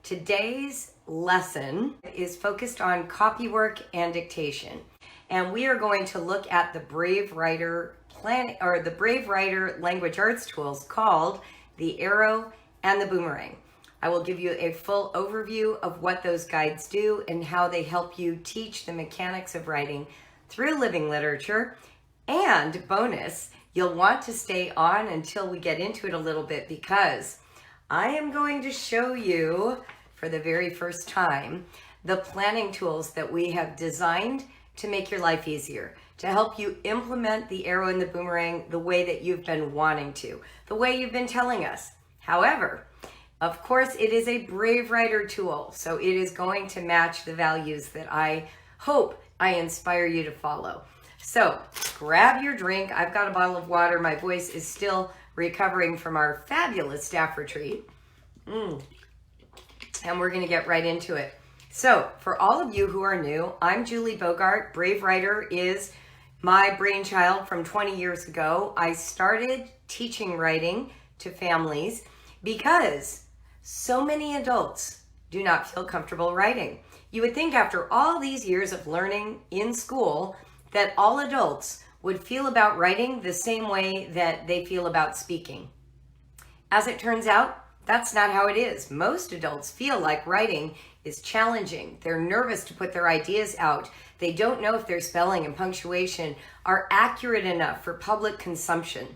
Today's lesson is focused on copywork and dictation. And we are going to look at the Brave Writer the Brave Writer language arts tools called the Arrow and the Boomerang. I will give you a full overview of what those guides do and how they help you teach the mechanics of writing through living literature. And bonus, you'll want to stay on until we get into it a little bit, because I am going to show you for the very first time the planning tools that we have designed to make your life easier, to help you implement the Arrow and the Boomerang the way that you've been wanting to, the way you've been telling us. However, of course, it is a Brave Writer tool, so it is going to match the values that I hope I inspire you to follow. So grab your drink. I've got a bottle of water. My voice is still recovering from our fabulous staff retreat. And we're going to get right into it. So for all of you who are new, I'm Julie Bogart. Brave Writer is my brainchild from 20 years ago. I started teaching writing to families because so many adults do not feel comfortable writing. You would think after all these years of learning in school that all adults would feel about writing the same way that they feel about speaking. As it turns out, that's not how it is. Most adults feel like writing is challenging. They're nervous to put their ideas out. They don't know if their spelling and punctuation are accurate enough for public consumption.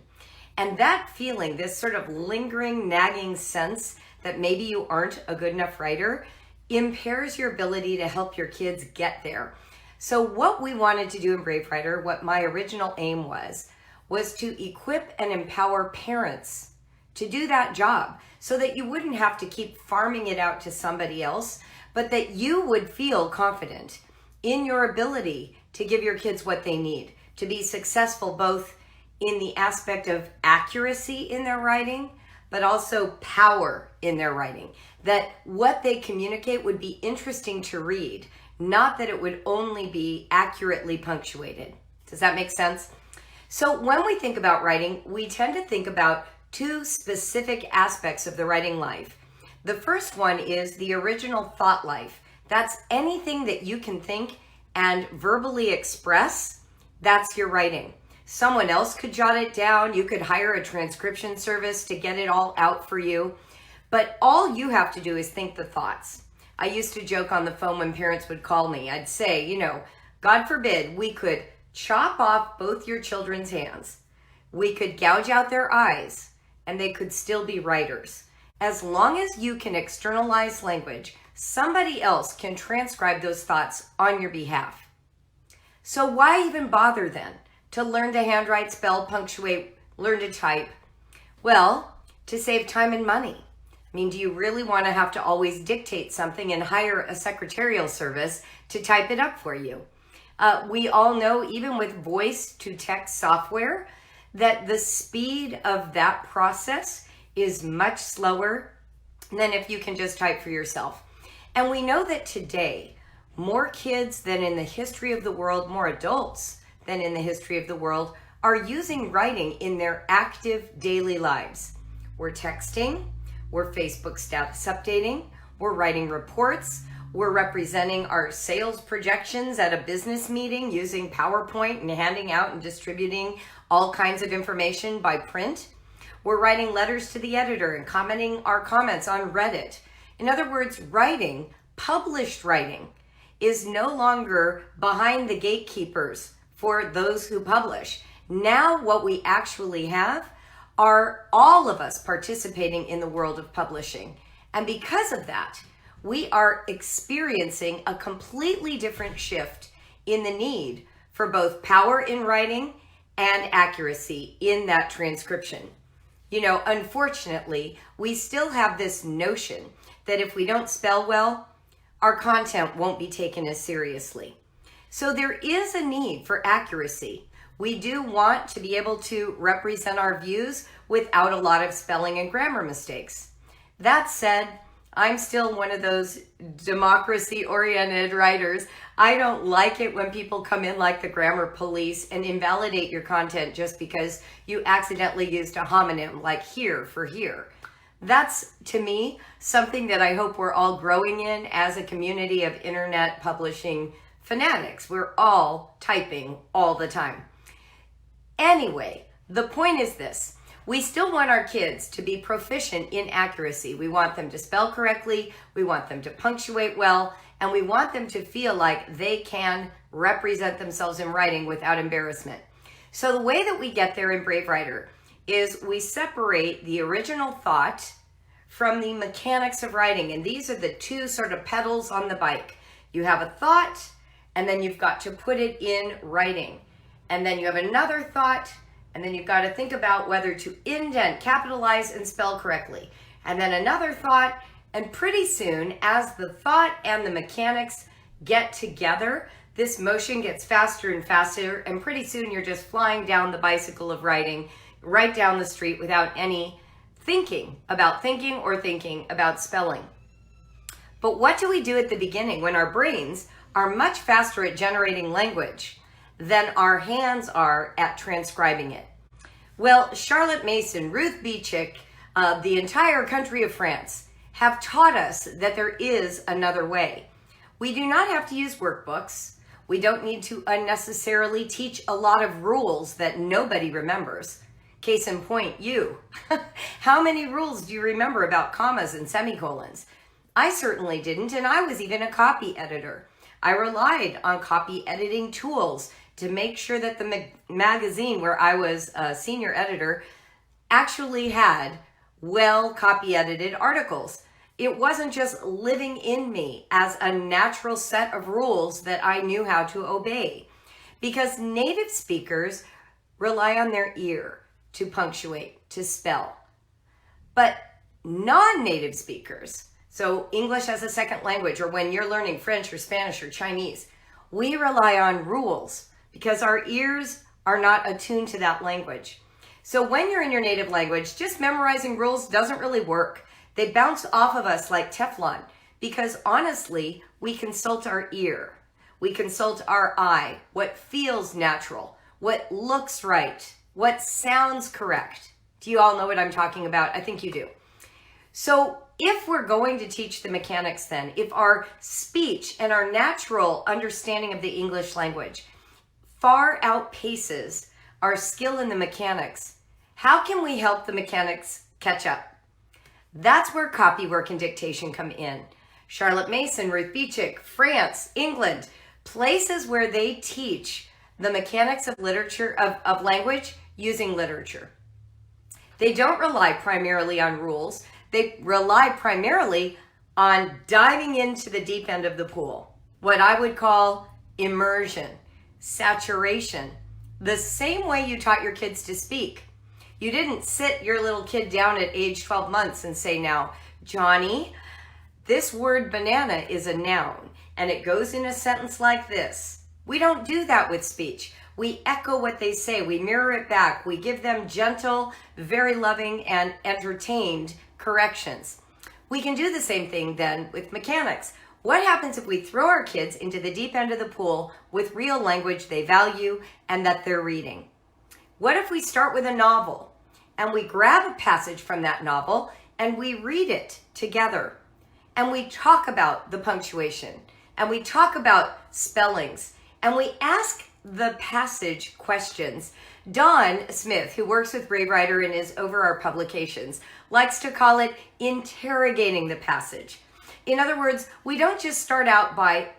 And that feeling, this sort of lingering, nagging sense that maybe you aren't a good enough writer, impairs your ability to help your kids get there. So what we wanted to do in Brave Writer, what my original aim was to equip and empower parents to do that job so that you wouldn't have to keep farming it out to somebody else, but that you would feel confident in your ability to give your kids what they need to be successful, both in the aspect of accuracy in their writing, but also power in their writing. That what they communicate would be interesting to read, not that it would only be accurately punctuated. Does that make sense? So when we think about writing, we tend to think about two specific aspects of the writing life. The first one is the original thought life. That's anything that you can think and verbally express. That's your writing. Someone else could jot it down. You could hire a transcription service to get it all out for you. But all you have to do is think the thoughts. I used to joke on the phone when parents would call me. I'd say, God forbid, we could chop off both your children's hands. We could gouge out their eyes, and they could still be writers. As long as you can externalize language, somebody else can transcribe those thoughts on your behalf. So why even bother then to learn to handwrite, spell, punctuate, learn to type? Well, to save time and money. Do you really want to have to always dictate something and hire a secretarial service to type it up for you? We all know, even with voice to text software, that the speed of that process is much slower than if you can just type for yourself. And we know that today, more kids than in the history of the world, more adults than in the history of the world, are using writing in their active daily lives. We're texting, we're Facebook status updating, we're writing reports, we're representing our sales projections at a business meeting using PowerPoint and handing out and distributing all kinds of information by print. We're writing letters to the editor and commenting our comments on Reddit. In other words, writing, published writing, is no longer behind the gatekeepers for those who publish. Now what we actually have are all of us participating in the world of publishing. And because of that, we are experiencing a completely different shift in the need for both power in writing and accuracy in that transcription. Unfortunately, we still have this notion that if we don't spell well, our content won't be taken as seriously. So there is a need for accuracy. We do want to be able to represent our views without a lot of spelling and grammar mistakes. That said, I'm still one of those democracy-oriented writers. I don't like it when people come in like the grammar police and invalidate your content just because you accidentally used a homonym like here for here. That's, to me, something that I hope we're all growing in as a community of internet publishing fanatics. We're all typing all the time. Anyway, the point is this. We still want our kids to be proficient in accuracy. We want them to spell correctly, we want them to punctuate well, and we want them to feel like they can represent themselves in writing without embarrassment. So the way that we get there in Brave Writer is we separate the original thought from the mechanics of writing. And these are the two sort of pedals on the bike. You have a thought, and then you've got to put it in writing. And then you have another thought, and then you've got to think about whether to indent, capitalize, and spell correctly. And then another thought, and pretty soon, as the thought and the mechanics get together, this motion gets faster and faster, and pretty soon you're just flying down the bicycle of writing, right down the street without any thinking about thinking or thinking about spelling. But what do we do at the beginning when our brains are much faster at generating language than our hands are at transcribing it? Well, Charlotte Mason, Ruth Beechick, the entire country of France have taught us that there is another way. We do not have to use workbooks. We don't need to unnecessarily teach a lot of rules that nobody remembers. Case in point, you. How many rules do you remember about commas and semicolons? I certainly didn't, and I was even a copy editor. I relied on copy editing tools to make sure that the magazine where I was a senior editor actually had well copy edited articles. It wasn't just living in me as a natural set of rules that I knew how to obey, because native speakers rely on their ear to punctuate, to spell. But non-native speakers, so English as a second language, or when you're learning French or Spanish or Chinese, we rely on rules because our ears are not attuned to that language. So when you're in your native language, just memorizing rules doesn't really work. They bounce off of us like Teflon because honestly, we consult our ear. We consult our eye, what feels natural, what looks right, what sounds correct. Do you all know what I'm talking about? I think you do. So if we're going to teach the mechanics then, if our speech and our natural understanding of the English language far outpaces our skill in the mechanics, how can we help the mechanics catch up? That's where copywork and dictation come in. Charlotte Mason, Ruth Beechick, France, England, places where they teach the mechanics of literature, of language using literature. They don't rely primarily on rules. They rely primarily on diving into the deep end of the pool, what I would call immersion, saturation, the same way you taught your kids to speak. You didn't sit your little kid down at age 12 months and say, now, Johnny, this word banana is a noun, and it goes in a sentence like this. We don't do that with speech. We echo what they say. We mirror it back. We give them gentle, very loving, and entertained corrections. We can do the same thing then with mechanics. What happens if we throw our kids into the deep end of the pool with real language they value and that they're reading? What if we start with a novel and we grab a passage from that novel and we read it together and we talk about the punctuation and we talk about spellings and we ask the passage questions? Don Smith, who works with Brave Writer and is over our publications, likes to call it interrogating the passage. In other words, we don't just start out by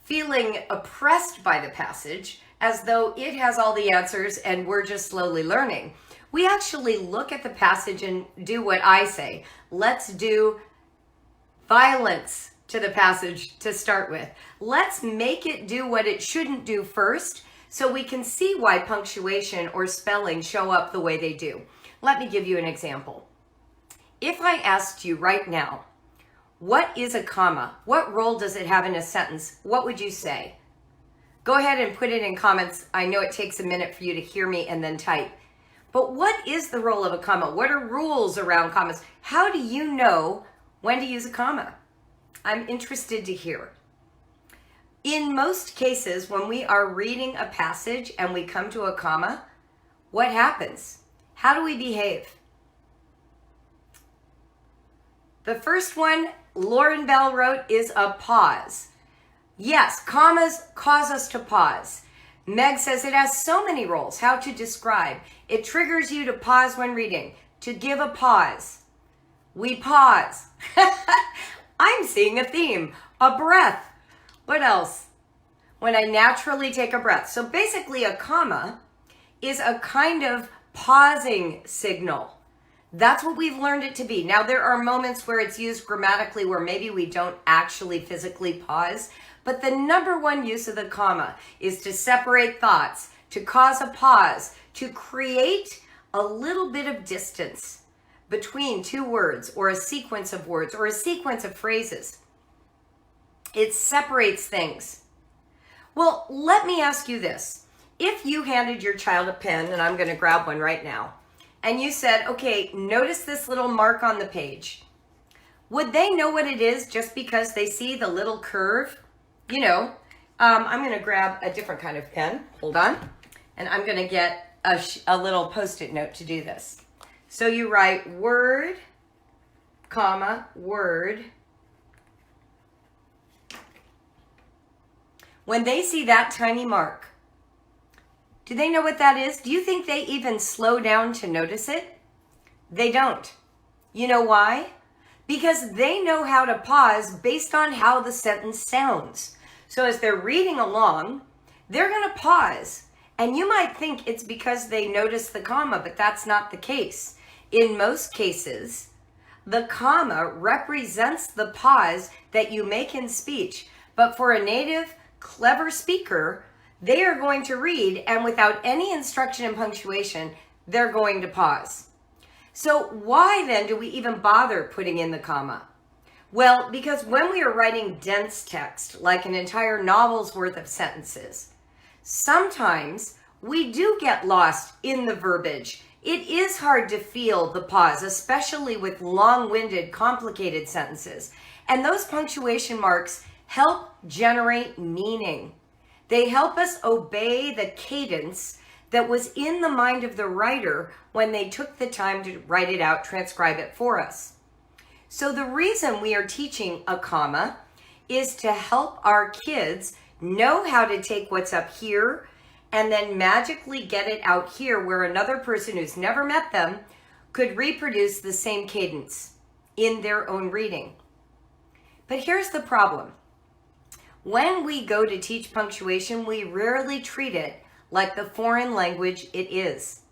feeling oppressed by the passage as though it has all the answers and we're just slowly learning. We actually look at the passage and do what I say. Let's do violence to the passage to start with. Let's make it do what it shouldn't do first so we can see why punctuation or spelling show up the way they do. Let me give you an example. If I asked you right now, what is a comma? What role does it have in a sentence? What would you say? Go ahead and put it in comments. I know it takes a minute for you to hear me and then type. But what is the role of a comma? What are rules around commas? How do you know when to use a comma? I'm interested to hear. In most cases, when we are reading a passage and we come to a comma, what happens? How do we behave? The first one Lauren Bell wrote is a pause. Yes, commas cause us to pause. Meg says it has so many roles. How to describe. It triggers you to pause when reading. To give a pause. We pause. I'm seeing a theme. A breath. What else? When I naturally take a breath. So basically a comma is a kind of pausing signal. That's what we've learned it to be. Now there are moments where it's used grammatically where maybe we don't actually physically pause, but the number one use of the comma is to separate thoughts, to cause a pause, to create a little bit of distance between two words or a sequence of words or a sequence of phrases. It separates things. Well, let me ask you this. If you handed your child a pen, and I'm going to grab one right now, and you said, okay, notice this little mark on the page, would they know what it is just because they see the little curve? You know, I'm going to grab a different kind of pen. Hold on. And I'm going to get a little Post-it note to do this. So you write word, comma, word. When they see that tiny mark, do they know what that is? Do you think they even slow down to notice it? They don't. You know why? Because they know how to pause based on how the sentence sounds. So as they're reading along, they're going to pause. And you might think it's because they notice the comma, but that's not the case. In most cases, the comma represents the pause that you make in speech. But for a native, clever speaker, they are going to read, and without any instruction and punctuation, they're going to pause. So why then do we even bother putting in the comma? Well, because when we are writing dense text, like an entire novel's worth of sentences, sometimes we do get lost in the verbiage. It is hard to feel the pause, especially with long-winded, complicated sentences. And those punctuation marks help generate meaning. They help us obey the cadence that was in the mind of the writer when they took the time to write it out, transcribe it for us. So the reason we are teaching a comma is to help our kids know how to take what's up here and then magically get it out here where another person who's never met them could reproduce the same cadence in their own reading. But here's the problem. When we go to teach punctuation, we rarely treat it like the foreign language it is.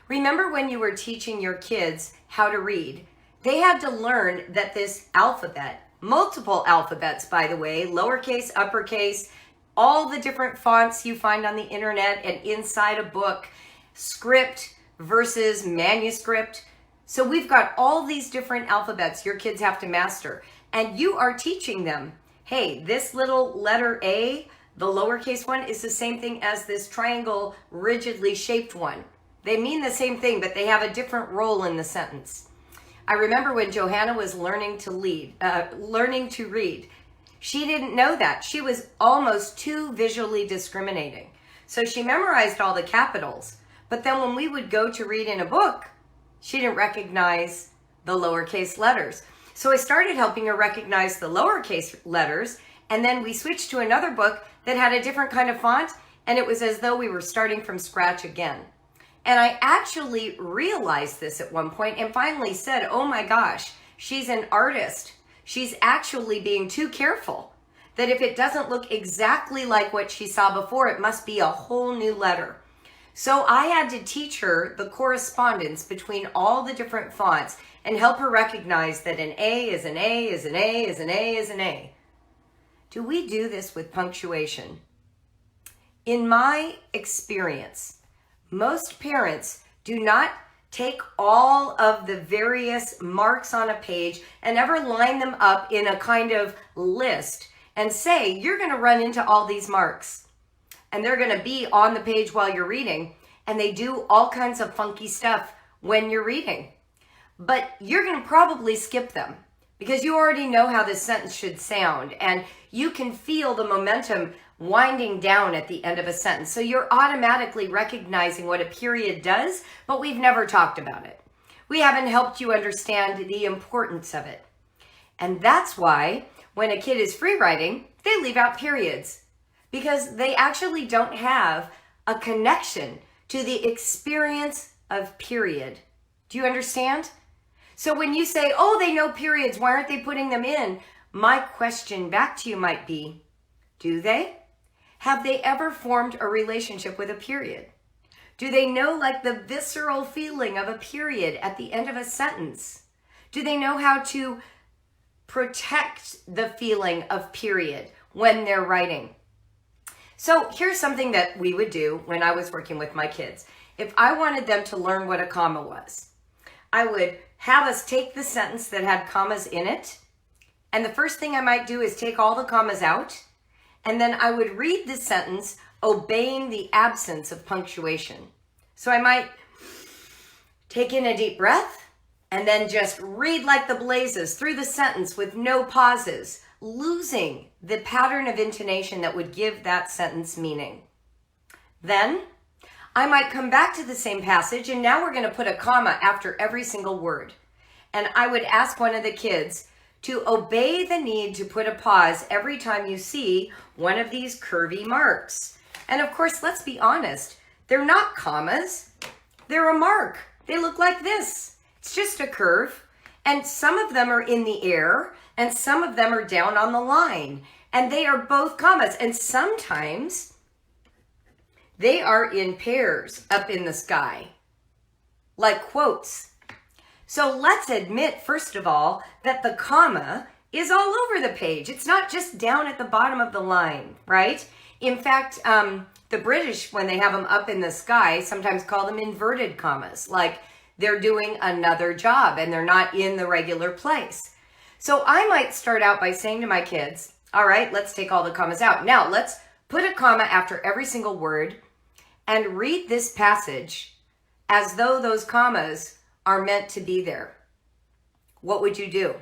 Remember when you were teaching your kids how to read, they had to learn that this alphabet, multiple alphabets, by the way, lowercase, uppercase, all the different fonts you find on the internet and inside a book, script versus manuscript. So we've got all these different alphabets your kids have to master, and you are teaching them, hey, this little letter A, the lowercase one, is the same thing as this triangle rigidly shaped one. They mean the same thing, but they have a different role in the sentence. I remember when Johanna was learning to read, she didn't know that. She was almost too visually discriminating. So she memorized all the capitals, but then when we would go to read in a book, she didn't recognize the lowercase letters. So I started helping her recognize the lowercase letters, and then we switched to another book that had a different kind of font, and it was as though we were starting from scratch again. And I actually realized this at one point and finally said, oh my gosh, she's an artist. She's actually being too careful, that if it doesn't look exactly like what she saw before, it must be a whole new letter. So I had to teach her the correspondence between all the different fonts and help her recognize that an A is an A is an A is an A is an A. Do we do this with punctuation? In my experience, most parents do not take all of the various marks on a page and ever line them up in a kind of list and say, you're going to run into all these marks. And they're going to be on the page while you're reading. And they do all kinds of funky stuff when you're reading. But you're going to probably skip them because you already know how this sentence should sound. And you can feel the momentum winding down at the end of a sentence. So you're automatically recognizing what a period does, but we've never talked about it. We haven't helped you understand the importance of it. And that's why when a kid is free writing, they leave out periods because they actually don't have a connection to the experience of period. Do you understand? So when you say, oh, they know periods, why aren't they putting them in? My question back to you might be, do they? Have they ever formed a relationship with a period? Do they know like the visceral feeling of a period at the end of a sentence? Do they know how to protect the feeling of period when they're writing? So here's something that we would do when I was working with my kids. If I wanted them to learn what a comma was, I would have us take the sentence that had commas in it. And the first thing I might do is take all the commas out. And then I would read the sentence obeying the absence of punctuation. So I might take in a deep breath and then just read like the blazes through the sentence with no pauses, losing the pattern of intonation that would give that sentence meaning. Then I might come back to the same passage, and now we're going to put a comma after every single word. And I would ask one of the kids to obey the need to put a pause every time you see one of these curvy marks. And of course, let's be honest, they're not commas. They're a mark. They look like this. It's just a curve. And some of them are in the air, and some of them are down on the line. And they are both commas. And sometimes they are in pairs up in the sky, like quotes. So let's admit, first of all, that the comma is all over the page. It's not just down at the bottom of the line, right? In fact, the British, when they have them up in the sky, sometimes call them inverted commas, like they're doing another job and they're not in the regular place. So I might start out by saying to my kids, all right, let's take all the commas out. Now let's put a comma after every single word and read this passage as though those commas are meant to be there. What would you do?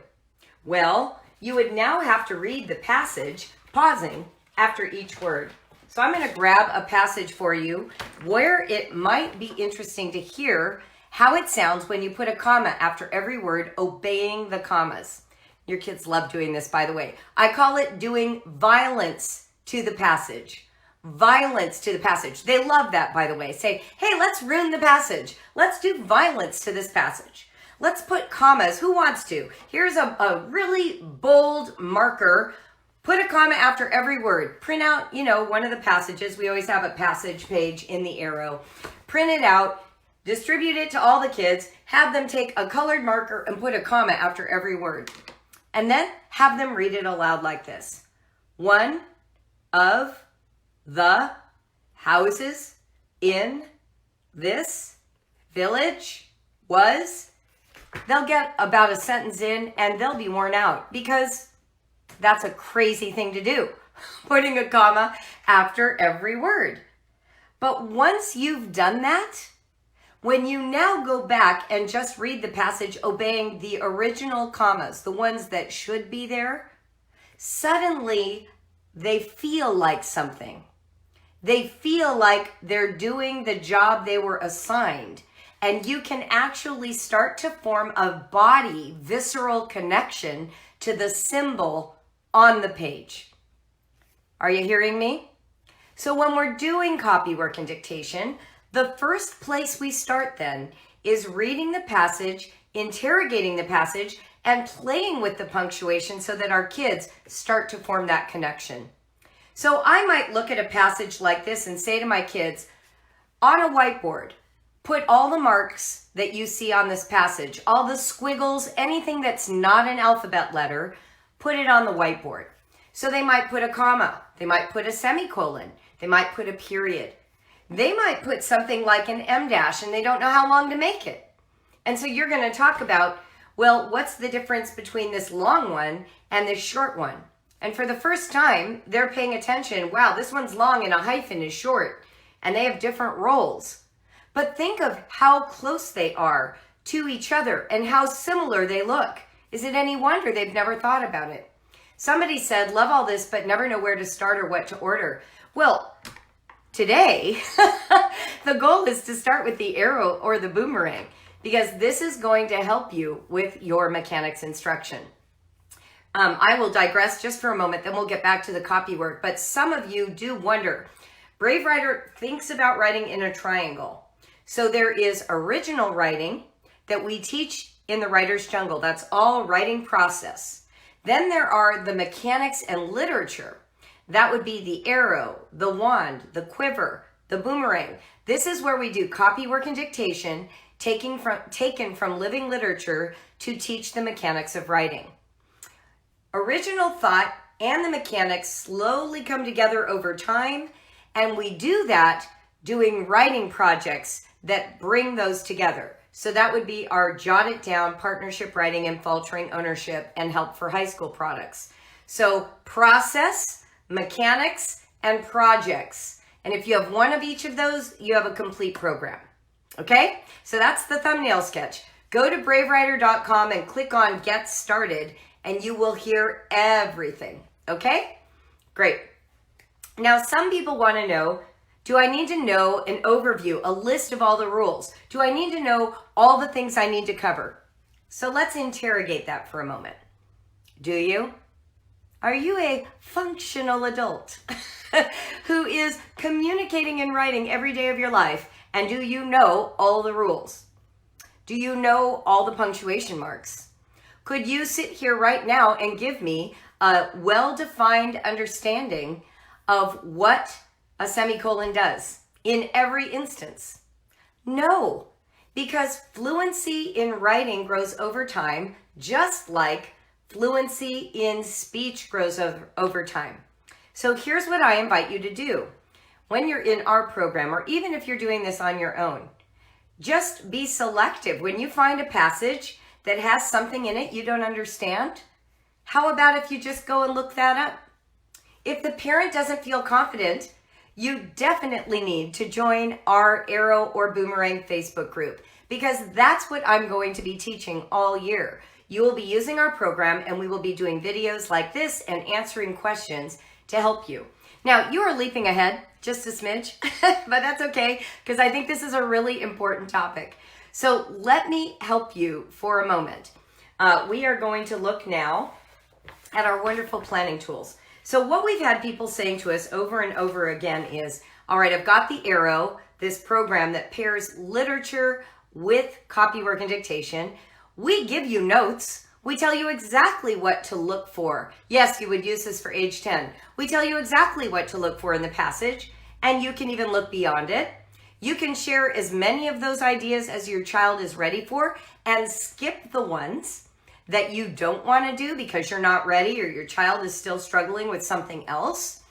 Well, you would now have to read the passage, pausing after each word. So I'm going to grab a passage for you where it might be interesting to hear how it sounds when you put a comma after every word, obeying the commas. Your kids love doing this, by the way. I call it doing violence to the passage. Violence to the passage. They love that, by the way. Say, hey, let's ruin the passage. Let's do violence to this passage. Let's put commas. Who wants to? Here's a really bold marker. Put a comma after every word. Print out, one of the passages. We always have a passage page in the arrow. Print it out. Distribute it to all the kids. Have them take a colored marker and put a comma after every word. And then have them read it aloud like this. One of the houses in this village was. They'll get about a sentence in and they'll be worn out because that's a crazy thing to do, putting a comma after every word. But once you've done that, when you now go back and just read the passage obeying the original commas, the ones that should be there, suddenly they feel like something. They feel like they're doing the job they were assigned. And you can actually start to form a body, visceral connection to the symbol on the page. Are you hearing me? So when we're doing copy work and dictation, the first place we start then is reading the passage, interrogating the passage, and playing with the punctuation so that our kids start to form that connection. So I might look at a passage like this and say to my kids, on a whiteboard, put all the marks that you see on this passage, all the squiggles, anything that's not an alphabet letter, put it on the whiteboard. So they might put a comma, they might put a semicolon, they might put a period. They might put something like an M dash and they don't know how long to make it. And so you're going to talk about, well, what's the difference between this long one and this short one? And for the first time, they're paying attention. Wow, this one's long and a hyphen is short. And they have different roles. But think of how close they are to each other and how similar they look. Is it any wonder they've never thought about it? Somebody said, love all this, but never know where to start or what to order. Well, today, the goal is to start with the arrow or the boomerang because this is going to help you with your mechanics instruction. I will digress just for a moment, then we'll get back to the copy work. But some of you do wonder, Brave Writer thinks about writing in a triangle. So there is original writing that we teach in the Writer's Jungle. That's all writing process. Then there are the mechanics and literature. That would be the arrow, the wand, the quiver, the boomerang. This is where we do copy work and dictation, taken from living literature to teach the mechanics of writing. Original thought and the mechanics slowly come together over time, and we do that doing writing projects that bring those together. So that would be our Jot It Down, Partnership Writing and Faltering Ownership, and Help for High School products. So process, mechanics, and projects. And if you have one of each of those, you have a complete program. Okay? So that's the thumbnail sketch. Go to bravewriter.com and click on Get Started, and you will hear everything. Okay? Great. Now, some people want to know, do I need to know an overview, a list of all the rules? Do I need to know all the things I need to cover? So let's interrogate that for a moment. Do you? Are you a functional adult who is communicating and writing every day of your life? And do you know all the rules? Do you know all the punctuation marks? Could you sit here right now and give me a well-defined understanding of what a semicolon does in every instance? No, because fluency in writing grows over time, just like fluency in speech grows over time. So here's what I invite you to do. When you're in our program, or even if you're doing this on your own, just be selective. When you find a passage that has something in it you don't understand, how about if you just go and look that up? If the parent doesn't feel confident, you definitely need to join our Arrow or Boomerang Facebook group, because that's what I'm going to be teaching all year. You will be using our program, and we will be doing videos like this and answering questions to help you. Now, you are leaping ahead just a smidge, but that's okay, because I think this is a really important topic. So let me help you for a moment. We are going to look now at our wonderful planning tools. So what we've had people saying to us over and over again is, all right, I've got the Arrow, this program that pairs literature with copy work and dictation. We give you notes. We tell you exactly what to look for. Yes, you would use this for age 10. We tell you exactly what to look for in the passage, and you can even look beyond it. You can share as many of those ideas as your child is ready for, and skip the ones that you don't want to do because you're not ready or your child is still struggling with something else.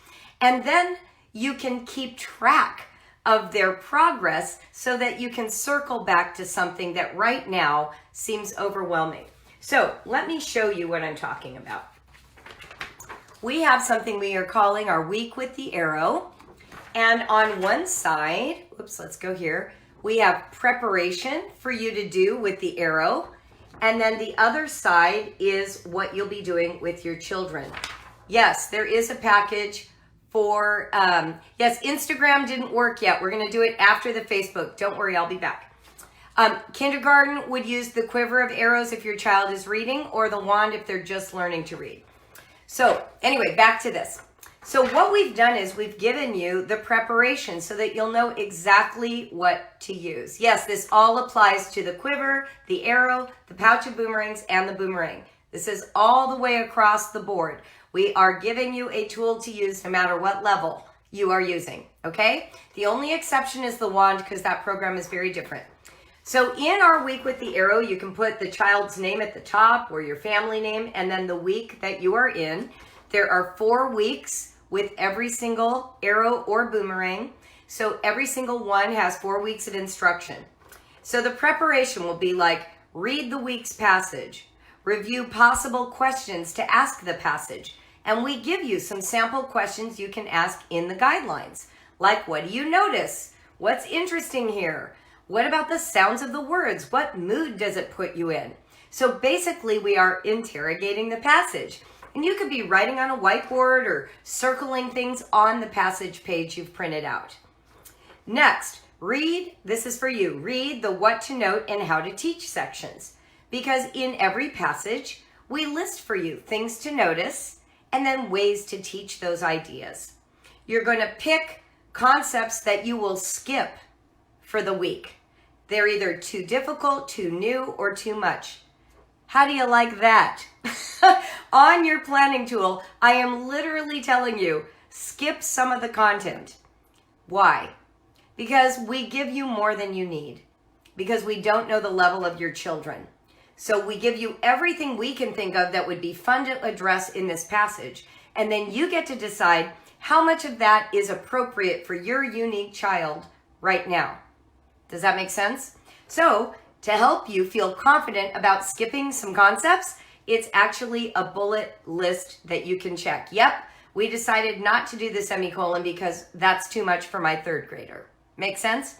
And then you can keep track of their progress so that you can circle back to something that right now seems overwhelming. So let me show you what I'm talking about. We have something we are calling our Week with the Arrow. And on one side, oops, let's go here. We have preparation for you to do with the Arrow. And then the other side is what you'll be doing with your children. Yes, there is a package for, yes, Instagram didn't work yet. We're going to do it after the Facebook. Don't worry, I'll be back. Kindergarten would use the quiver of arrows if your child is reading, or the wand if they're just learning to read. So anyway, back to this. So what we've done is we've given you the preparation so that you'll know exactly what to use. Yes, this all applies to the quiver, the arrow, the pouch of boomerangs, and the boomerang. This is all the way across the board. We are giving you a tool to use no matter what level you are using, okay? The only exception is the wand, because that program is very different. So in our Week with the Arrow, you can put the child's name at the top or your family name, and then the week that you are in. There are 4 weeks with every single arrow or boomerang. So every single one has 4 weeks of instruction. So the preparation will be like, read the week's passage, review possible questions to ask the passage, and we give you some sample questions you can ask in the guidelines. Like, what do you notice? What's interesting here? What about the sounds of the words? What mood does it put you in? So basically, we are interrogating the passage. And you could be writing on a whiteboard or circling things on the passage page you've printed out. Next, read, this is for you, read the what to note and how to teach sections. Because in every passage, we list for you things to notice and then ways to teach those ideas. You're going to pick concepts that you will skip for the week. They're either too difficult, too new, or too much. How do you like that? On your planning tool, I am literally telling you, skip some of the content. Why? Because we give you more than you need. Because we don't know the level of your children. So we give you everything we can think of that would be fun to address in this passage. And then you get to decide how much of that is appropriate for your unique child right now. Does that make sense? So to help you feel confident about skipping some concepts, it's actually a bullet list that you can check. Yep, we decided not to do the semicolon because that's too much for my 3rd grader. Make sense?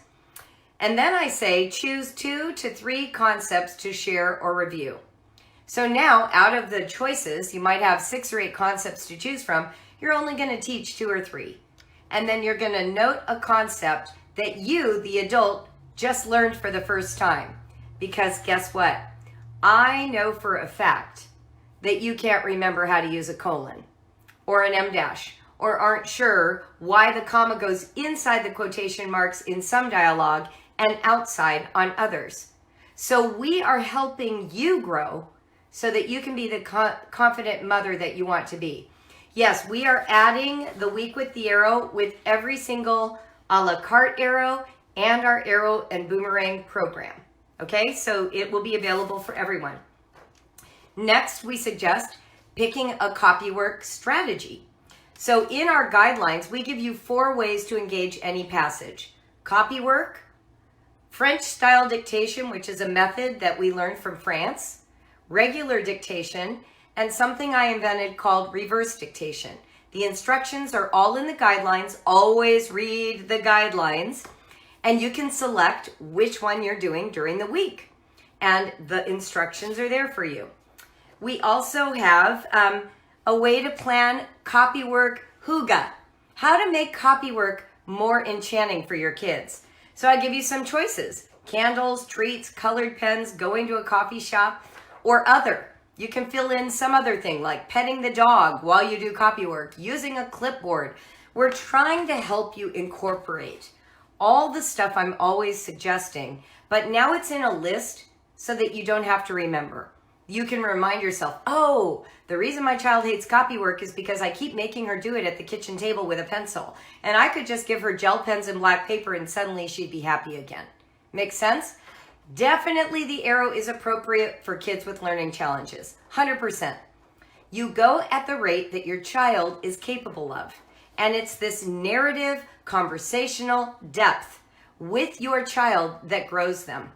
And then I say choose 2 to 3 concepts to share or review. So now out of the choices, you might have 6 or 8 concepts to choose from. You're only going to teach 2 or 3. And then you're going to note a concept that you, the adult, just learned for the first time. Because guess what? I know for a fact that you can't remember how to use a colon or an em dash, or aren't sure why the comma goes inside the quotation marks in some dialogue and outside on others. So we are helping you grow so that you can be the confident mother that you want to be. Yes, we are adding the Week with the Arrow with every single a la carte arrow and our arrow and boomerang program. Okay, so it will be available for everyone. Next, we suggest picking a copywork strategy. So in our guidelines, we give you 4 ways to engage any passage. Copywork, French style dictation, which is a method that we learned from France, regular dictation, and something I invented called reverse dictation. The instructions are all in the guidelines. Always read the guidelines. And you can select which one you're doing during the week. And the instructions are there for you. We also have a way to plan copywork hygge. How to make copywork more enchanting for your kids. So I give you some choices. Candles, treats, colored pens, going to a coffee shop, or other. You can fill in some other thing like petting the dog while you do copywork, using a clipboard. We're trying to help you incorporate all the stuff I'm always suggesting, but now it's in a list so that you don't have to remember. You can remind yourself, oh, the reason my child hates copywork is because I keep making her do it at the kitchen table with a pencil. And I could just give her gel pens and black paper and suddenly she'd be happy again. Make sense? Definitely the arrow is appropriate for kids with learning challenges. 100%. You go at the rate that your child is capable of. And it's this narrative, conversational depth with your child that grows them.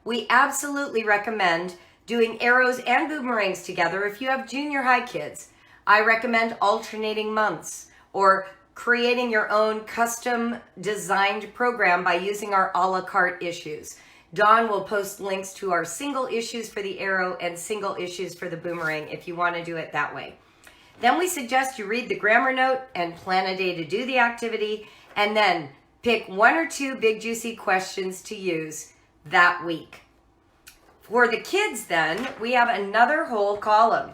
We absolutely recommend doing arrows and boomerangs together if you have junior high kids. I recommend alternating months or creating your own custom designed program by using our a la carte issues. Dawn will post links to our single issues for the arrow and single issues for the boomerang if you want to do it that way. Then we suggest you read the grammar note and plan a day to do the activity, and then pick 1 or 2 big juicy questions to use that week. For the kids then, we have another whole column.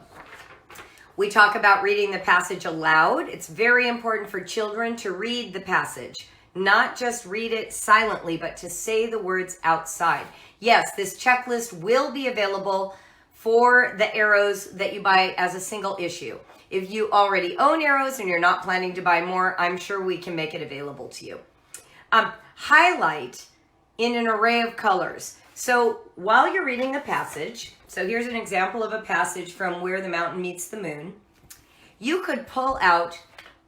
We talk about reading the passage aloud. It's very important for children to read the passage, not just read it silently, but to say the words outside. Yes, this checklist will be available for the arrows that you buy as a single issue. If you already own arrows and you're not planning to buy more, I'm sure we can make it available to you. Highlight in an array of colors. So while you're reading the passage, so here's an example of a passage from Where the Mountain Meets the Moon. You could pull out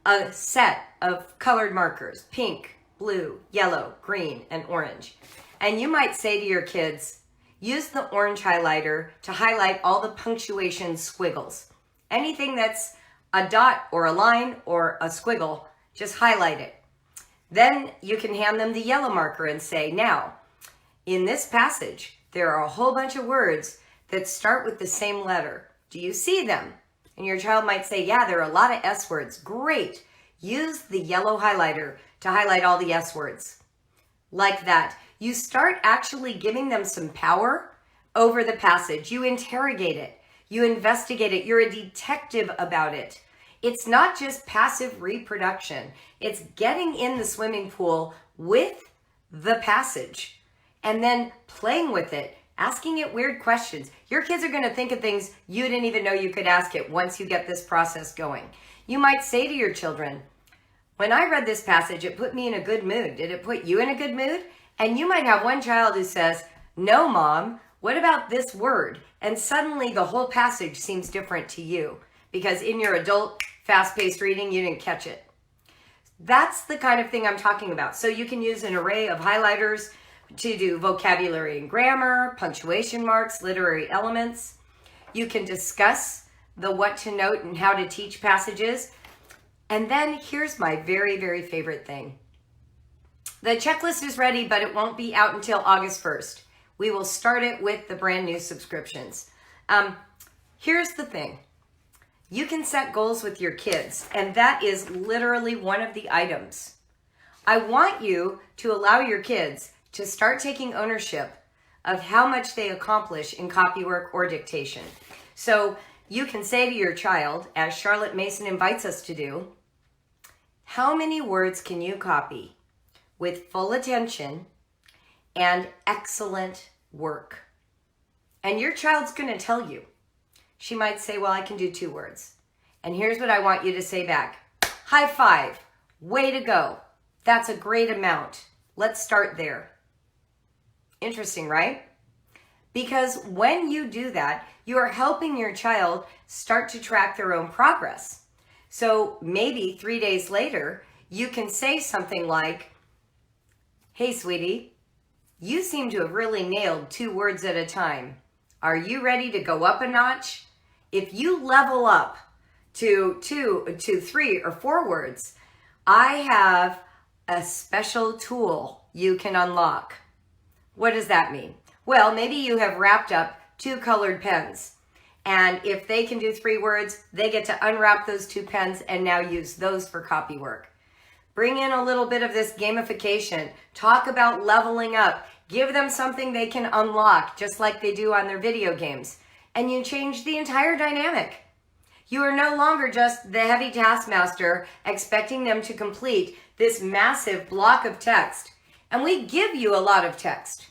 a set of colored markers, pink, blue, yellow, green, and orange. And you might say to your kids, use the orange highlighter to highlight all the punctuation squiggles. Anything that's a dot or a line or a squiggle, just highlight it. Then you can hand them the yellow marker and say, now, in this passage, there are a whole bunch of words that start with the same letter. Do you see them? And your child might say, yeah, there are a lot of S words. Great. Use the yellow highlighter to highlight all the S words. Like that. You start actually giving them some power over the passage. You interrogate it. You investigate it. You're a detective about it. It's not just passive reproduction. It's getting in the swimming pool with the passage and then playing with it, asking it weird questions. Your kids are going to think of things you didn't even know you could ask it once you get this process going. You might say to your children, when I read this passage, it put me in a good mood. Did it put you in a good mood? And you might have one child who says, no, Mom, what about this word? And suddenly the whole passage seems different to you because in your adult fast-paced reading, you didn't catch it. That's the kind of thing I'm talking about. So you can use an array of highlighters to do vocabulary and grammar, punctuation marks, literary elements. You can discuss the what to note and how to teach passages. And then here's my very, very favorite thing. The checklist is ready, but it won't be out until August 1st. We will start it with the brand new subscriptions. Here's the thing. You can set goals with your kids, and that is literally one of the items. I want you to allow your kids to start taking ownership of how much they accomplish in copywork or dictation. So you can say to your child, as Charlotte Mason invites us to do, how many words can you copy with full attention and excellent work? And your child's going to tell you. She might say, well, I can do 2 words. And here's what I want you to say back. High five. Way to go. That's a great amount. Let's start there. Interesting, right? Because when you do that, you are helping your child start to track their own progress. So maybe 3 days later, you can say something like, hey, sweetie, you seem to have really nailed 2 words at a time. Are you ready to go up a notch? If you level up to 3 or 4 words, I have a special tool you can unlock. What does that mean? Well, maybe you have wrapped up 2 colored pens. And if they can do 3 words, they get to unwrap those 2 pens and now use those for copy work. Bring in a little bit of this gamification. Talk about leveling up. Give them something they can unlock, just like they do on their video games. And you change the entire dynamic. You are no longer just the heavy taskmaster expecting them to complete this massive block of text. And we give you a lot of text.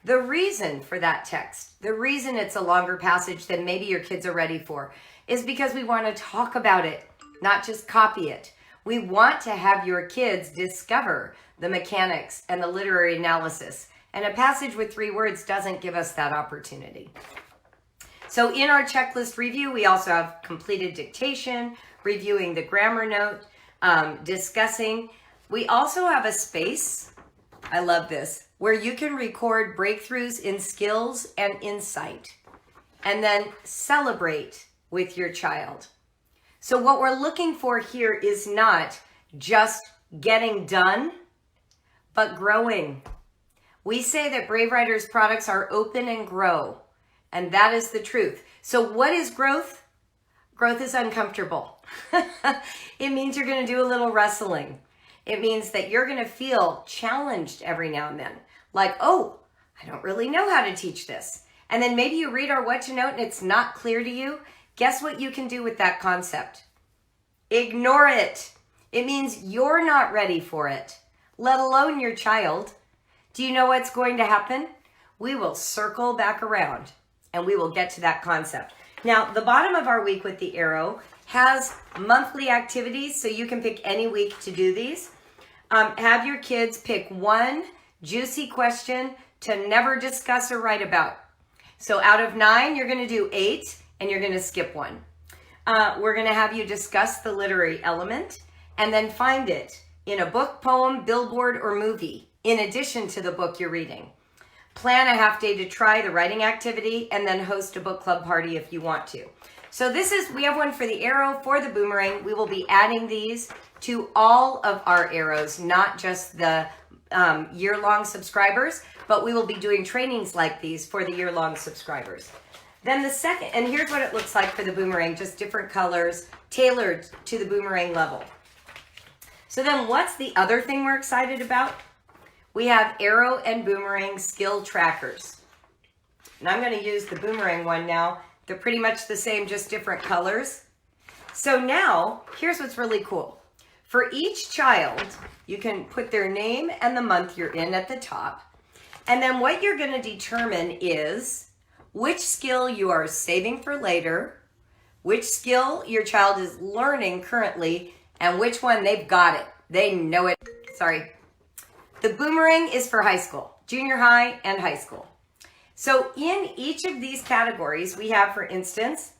The reason for that text, the reason it's a longer passage than maybe your kids are ready for, is because we want to talk about it, not just copy it. We want to have your kids discover the mechanics and the literary analysis. And a passage with 3 words doesn't give us that opportunity. So in our checklist review, we also have completed dictation, reviewing the grammar note, discussing. We also have a space, I love this, where you can record breakthroughs in skills and insight, and then celebrate with your child. So what we're looking for here is not just getting done, but growing. We say that Brave Writers products are open and grow, and that is the truth. So what is growth? Growth is uncomfortable. It means you're going to do a little wrestling. It means that you're going to feel challenged every now and then. Like, oh, I don't really know how to teach this. And then maybe you read our what to note and it's not clear to you. Guess what you can do with that concept? Ignore it. It means you're not ready for it, let alone your child. Do you know what's going to happen? We will circle back around and we will get to that concept. Now, the bottom of our week with the arrow has monthly activities, so you can pick any week to do these. Have your kids pick 1 juicy question to never discuss or write about. So out of 9, you're going to do 8 and you're going to skip 1. We're going to have you discuss the literary element and then find it in a book, poem, billboard, or movie, in addition to the book you're reading. Plan a half day to try the writing activity and then host a book club party if you want to. So we have one for the arrow, for the boomerang. We will be adding these to all of our arrows, not just the year-long subscribers, but we will be doing trainings like these for the year-long subscribers. Then the second, and here's what it looks like for the boomerang, just different colors, tailored to the boomerang level. So then what's the other thing we're excited about? We have arrow and boomerang skill trackers. And I'm going to use the boomerang one now They're pretty much the same, just different colors. So now, here's what's really cool. For each child, you can put their name and the month you're in at the top. And then what you're going to determine is which skill you are saving for later, which skill your child is learning currently, and which one they've got it. They know it. Sorry. The boomerang is for high school, junior high and high school. So in each of these categories, we have, for instance,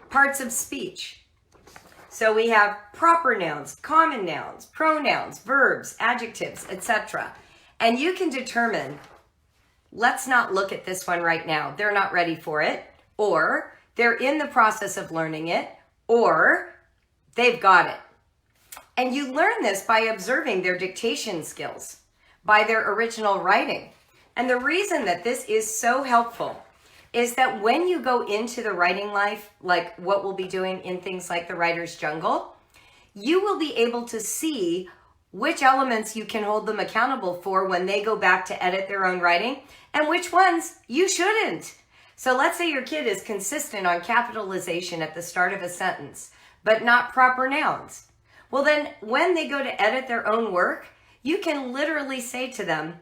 parts of speech. So we have proper nouns, common nouns, pronouns, verbs, adjectives, etc. And you can determine, let's not look at this one right now. They're not ready for it, or they're in the process of learning it, or they've got it. And you learn this by observing their dictation skills, by their original writing. And the reason that this is so helpful is that when you go into the writing life, like what we'll be doing in things like the Writer's Jungle, you will be able to see which elements you can hold them accountable for when they go back to edit their own writing, and which ones you shouldn't. So let's say your kid is consistent on capitalization at the start of a sentence, but not proper nouns. Well, then when they go to edit their own work, you can literally say to them,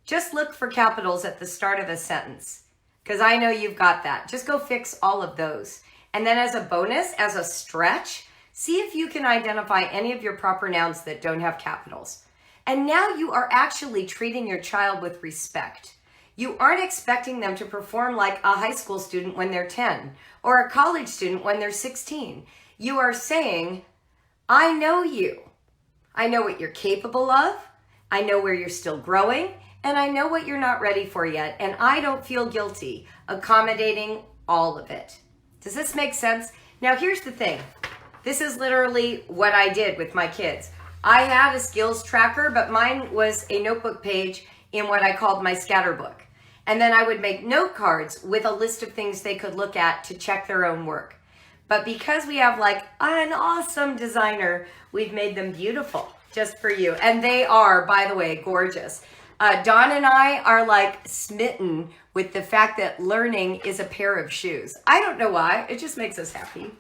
just look for capitals at the start of a sentence, because I know you've got that. Just go fix all of those. And then as a bonus, as a stretch, see if you can identify any of your proper nouns that don't have capitals. And now you are actually treating your child with respect. You aren't expecting them to perform like a high school student when they're 10 or a college student when they're 16. You are saying, I know you. I know what you're capable of. I know where you're still growing. And I know what you're not ready for yet. And I don't feel guilty accommodating all of it. Does this make sense? Now, here's the thing. This is literally what I did with my kids. I had a skills tracker, but mine was a notebook page in what I called my scatter book. And then I would make note cards with a list of things they could look at to check their own work. But because we have like an awesome designer, we've made them beautiful just for you. And they are, by the way, gorgeous. Dawn and I are like smitten with the fact that learning is a pair of shoes. I don't know why, it just makes us happy.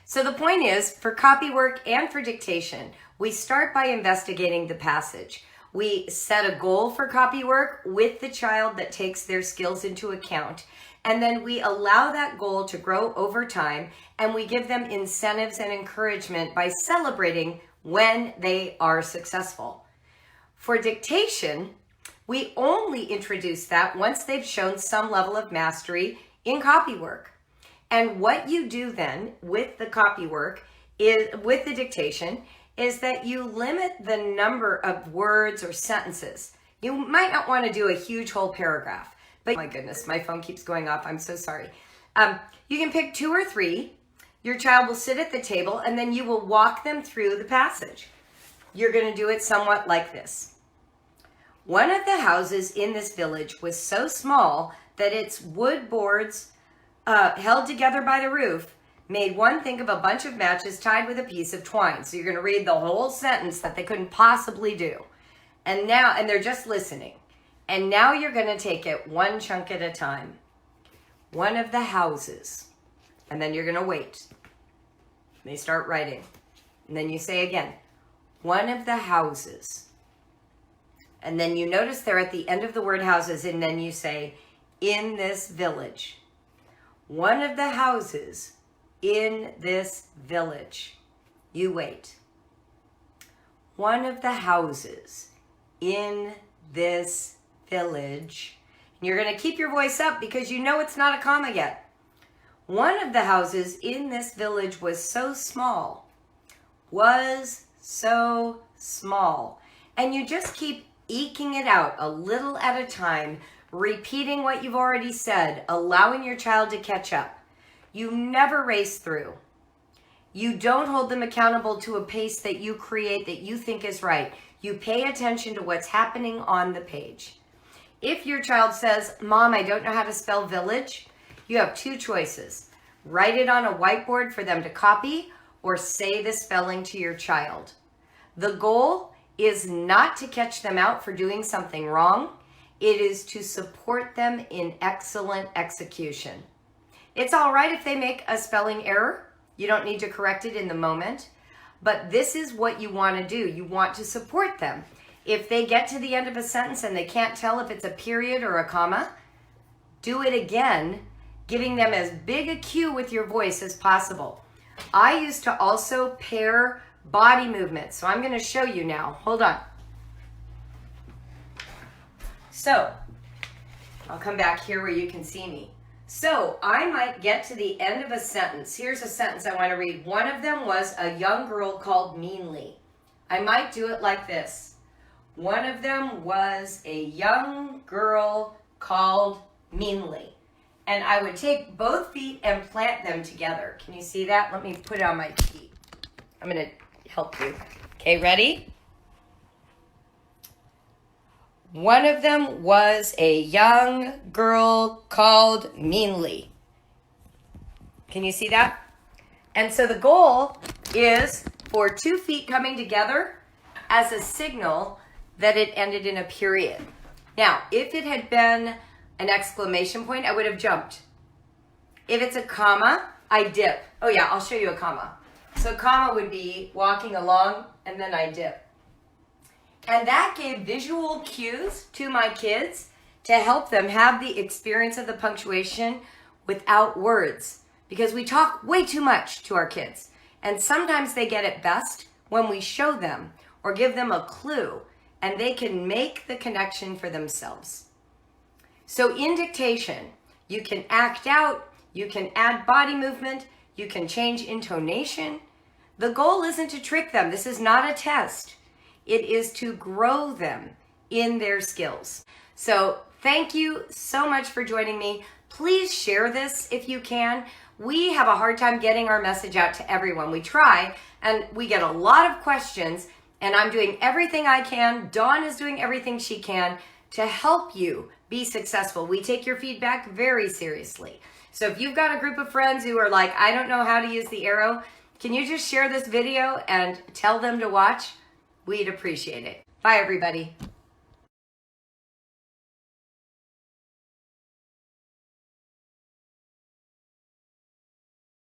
So the point is, for copy work and for dictation, we start by investigating the passage. We set a goal for copy work with the child that takes their skills into account. And then we allow that goal to grow over time, and we give them incentives and encouragement by celebrating when they are successful. For dictation, we only introduce that once they've shown some level of mastery in copy work. And what you do then with the copy work is, with the dictation, is that you limit the number of words or sentences. You might not want to do a huge whole paragraph, but my goodness, my phone keeps going off. I'm so sorry. You can pick 2 or 3. Your child will sit at the table, and then you will walk them through the passage. You're going to do it somewhat like this. One of the houses in this village was so small that its wood boards held together by the roof made one think of a bunch of matches tied with a piece of twine. So you're going to read the whole sentence that they couldn't possibly do. And they're just listening. And now you're going to take it one chunk at a time. One of the houses. And then you're going to wait. They start writing. And then you say again, one of the houses. And then you notice they're at the end of the word houses, and then you say, in this village. One of the houses in this village. You wait. One of the houses in this village. And you're going to keep your voice up because you know it's not a comma yet. One of the houses in this village was so small. Was so small. And you just keep eking it out a little at a time, repeating what you've already said, allowing your child to catch up. You never race through. You don't hold them accountable to a pace that you create that you think is right. You pay attention to what's happening on the page. If your child says, Mom, I don't know how to spell village, you have 2 choices. Write it on a whiteboard for them to copy, or say the spelling to your child. The goal is not to catch them out for doing something wrong. It is to support them in excellent execution. It's all right if they make a spelling error. You don't need to correct it in the moment. But this is what you want to do. You want to support them. If they get to the end of a sentence and they can't tell if it's a period or a comma, do it again, giving them as big a cue with your voice as possible. I used to also pair body movements. So I'm going to show you now. Hold on. So I'll come back here where you can see me. So I might get to the end of a sentence. Here's a sentence I want to read. One of them was a young girl called meanly. I might do it like this. One of them was a young girl called meanly. And I would take both feet and plant them together. Can you see that? Let me put it on my feet. I'm going to help you. Okay, ready? One of them was a young girl called meanly. Can you see that? And so the goal is for 2 feet coming together as a signal that it ended in a period. Now, if it had been an exclamation point, I would have jumped. If it's a comma, I dip. Oh yeah, I'll show you a comma. So a comma would be walking along and then I dip. And that gave visual cues to my kids to help them have the experience of the punctuation without words. Because we talk way too much to our kids. And sometimes they get it best when we show them or give them a clue and they can make the connection for themselves. So in dictation, you can act out, you can add body movement, you can change intonation. The goal isn't to trick them. This is not a test. It is to grow them in their skills. So thank you so much for joining me. Please share this if you can. We have a hard time getting our message out to everyone. We try, and we get a lot of questions, and I'm doing everything I can. Dawn is doing everything she can to help you be successful. We take your feedback very seriously. So if you've got a group of friends who are like, I don't know how to use the arrow, can you just share this video and tell them to watch? We'd appreciate it. Bye, everybody.